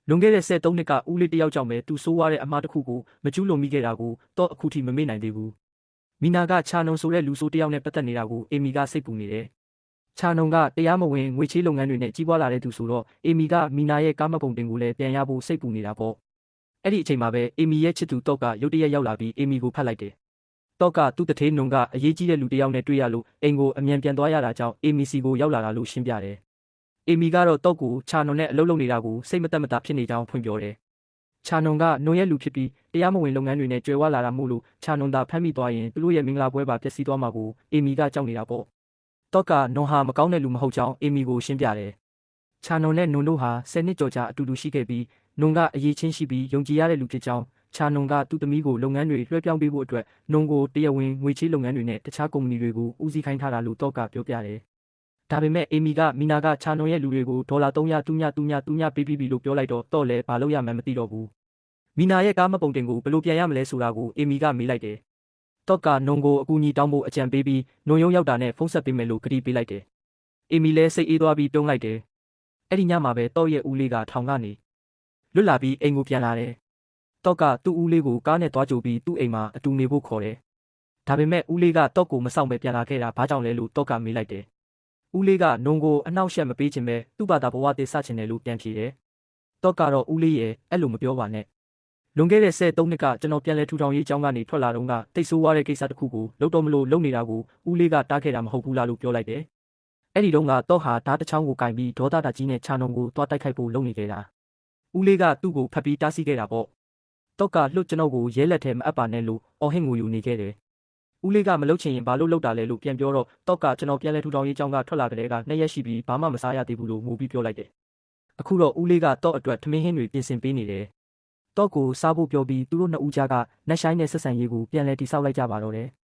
လွန်ခဲ့တဲ့73နှစ်ကဦးလေးတယောက်ကြောင့်ပဲသူဆိုးွားတဲ့အမှားတစ်ခုကိုမကျူးလွန်မိခဲ့တာကိုတော့အခုထိမမေ့နိုင်သေးဘူး။မီနာကချာနုံဆိုတဲ့လူဆိုးတယောက်နဲ့ပတ်သက်နေတာကိုအေမီကစိတ်ပူနေတယ်။ချာနုံကတရားမဝင်ငွေချေးလုပ်ငန်းတွေနဲ့ကြီးပွားလာတဲ့သူဆိုတော့အေမီကမီနာရဲ့ကားမှတ်ပုံတင်ကိုလည်းပြန်ရဖို့စိတ်ပူနေတာပေါ့။အဲ့ဒီအချိန်မှာပဲအေမီရဲ့ချစ်သူတော့ကရုတ်တရက်ရောက်လာပြီးအေမီကိုဖတ်လိုက်တယ်။တော့ကသူ့တထေးနုံကအရေးကြီးတဲ့လူတယောက်နဲ့တွေ့ရလို့အိမ်ကိုအမြန်ပြန်သွားရတာကြောင့်အေမီစီကိုရောက်လာတာလို့ရှင်းပြတယ်။အေမီကတော့တော့ကိုချာနုံနဲ့အလုပ်လုပ်နေတာကိုစိတ်မသက်မသာဖြစ်နေကြောင်းဖွင့်ပြောတယ်။ချာနုံကနုံရဲ့လူဖြစ်ပြီးတရားမဝင်လုပ်ငန်းတွေနဲ့ကြွယ်ဝလာတာမို့လို့ချာနုံသာဖမ်းမိသွားရင်သူတို့ရဲ့မင်္ဂလာပွဲပါပျက်စီးသွားမှာကိုအေမီကကြောက်နေတာပေါ့။တော့ကနုံဟာမကောင်းတဲ့လူမဟုတ်ကြောင်းအေမီကိုရှင်းပြတယ်။ချာနုံနဲ့နုံတို့ဟာ10နှစ်ကျော်ကြာအတူတူရှိခဲ့ပြီးနုံကအရေးချင်းရှိပြီးယုံကြည်ရတဲ့လူဖြစ်ကြောင်းချာနုံကသူ့သမီးကိုလုပ်ငန်းတွေလွှဲပြောင်းပေးဖို့အတွက်နုံကိုတရားဝင်ငွေချေးလုပ်ငန်းတွေနဲ့တခြားကုမ္ပဏီတွေကိုဦးစီးခိုင်းထားတာလို့တော့ကပြောပြတယ်။ဒါပေမဲ့အေမီကမီနာကချာနုံရဲ့လူတွေကိုဒေါ်လာ300တူညပေးပြီးပြီလို့ပြောလိုက်တော့လည်းဘာလို့ရမှန်းမသိတော့ဘူး။မီနာရဲ့ကားမပုံတင်ကိုဘယ်လိုပြန်ရမလဲဆိုတာကိုအေမီကမေးလိုက်တယ်။တော့ကနုံကိုအကူအညီတောင်းဖို့အကြံပေးပြီးနုံရုံရောက်တာနဲ့ဖုန်းဆက်ပေးမယ်လို့ကတိပေးလိုက်တယ်။အေမီလည်းစိတ်အေးသွားပြီးတုံးလိုက်တယ်။အဲ့ဒီညမှာပဲတော့ရဲ့ဦးလေးကထောင်ကနေလွတ်လာပြီးအိမ်ကိုပြန်လာတယ်။တော့ကသူ့ဦးလေးကိုကားနဲ့သွားကြိုပြီးသူ့အိမ်မှာအတူနေဖို့ခေါ်တယ်။ဒါပေမဲ့ဦးလေးကတော့ကိုမဆောင်ပဲပြန်လာခဲ့တာဘာကြောင့်လဲလို့တော့ကမေးလိုက်တယ်။ဦးလေးကနုံကိုအနှောက်အယှက်မပေးချင်ပဲသူ့ဘာသာဘဝတည်ဆချင်တယ်လို့ပြန်ဖြေတယ်။တော့ကတော့ဦးလေးရဲ့အဲ့လိုမပြောပါနဲ့။လွန်ခဲ့တဲ့73နှစ်ကကျွန်တော်ပြန်လဲထူထောင်ရေးအကြောင်းကနေထွက်လာတော့ကတိတ်ဆိုးွားတဲ့ကိစ္စတစ်ခုကိုလုပ်တော့မလို့လုပ်နေတာကိုဦးလေးကတားခဲ့တာမဟုတ်ဘူးလားလို့ပြောလိုက်တယ်။အဲ့ဒီတော့ကတော့ဟာဓာတ်တစ်ချောင်းကိုကင်ပြီးဒေါသတာကြီးနဲ့ချာနုံကိုတွားတိုက်ခိုက်ဖို့လုပ်နေခဲ့တာ။ဦးလေးကသူ့ကိုဖတ်ပြီးတားဆီးခဲ့တာပေါ့။တော့ကလှုပ်ကျွန်တော်ကိုရဲလက်ထဲမအပ်ပါနဲ့လို့အော်ဟစ်ငိုယူနေခဲ့တယ်။ဦးလေးကမလုပ်ချင်ရင်ဘာလို့လုပ်တာလဲလို့ပြန်ပြောတော့ကကျွန်တော်ပြန်လဲထူထောင်ရေးအကြောင်းကထွက်လာတဲ့က2ရက်ရှိပြီးဘာမှမစားရသေးဘူးလို့ငိုပြီးပြောလိုက်တယ်။အခုတော့ဦးလေးကတော့အတွက်ထမင်းဟင်းတွေပြင်ဆင်ပေးနေတယ်။တော့ကိုစားဖို့ပြောပြီးသူတို့နှစ်ဦးကြားကနက်ရှိုင်းနဲ့ဆက်ဆံရေးကိုပြန်လဲတိဆောက်လိုက်ကြပါတော့တယ်။